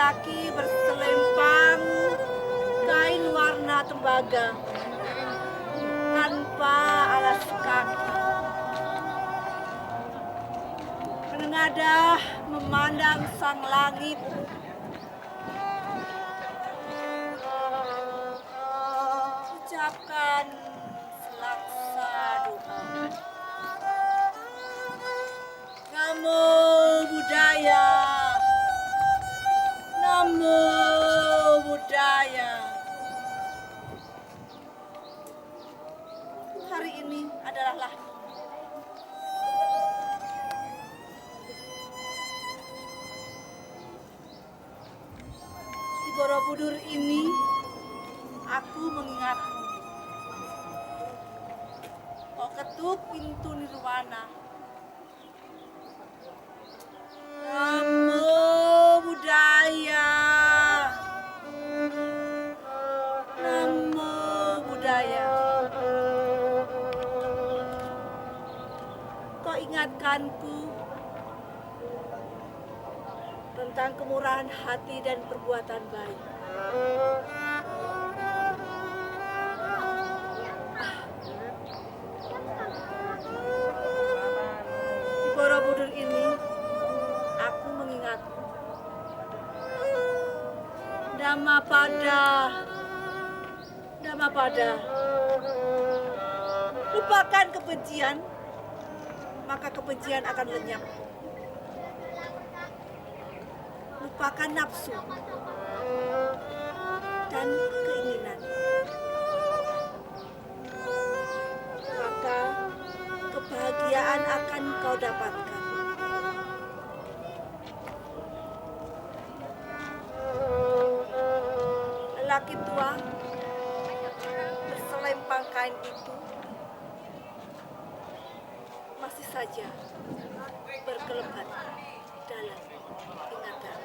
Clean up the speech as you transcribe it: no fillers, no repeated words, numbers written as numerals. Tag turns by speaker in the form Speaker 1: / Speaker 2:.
Speaker 1: laki-laki berselempang kain warna tembaga tanpa alas kaki, menengadah memandang sang langit. Ucapkan selaksa doa. Namo Buddhaya, Namo Buddhaya. Hari ini adalah lahir. Di Borobudur ini, aku mengingatmu. Kau ketuk pintu nirwana. Namo Buddhaya, Namo Buddhaya. Kau ingatkanku tentang kemurahan hati dan perbuatan baik. Di Borobudur ini, aku mengingatmu. Dhammapada. Lupakan kebencian, maka kebencian akan lenyap. Lupakan nafsu dan keinginan, maka kebahagiaan akan kau dapatkan. Lelaki tua berselempang kain itu masih saja berkelebat dalam ingatan.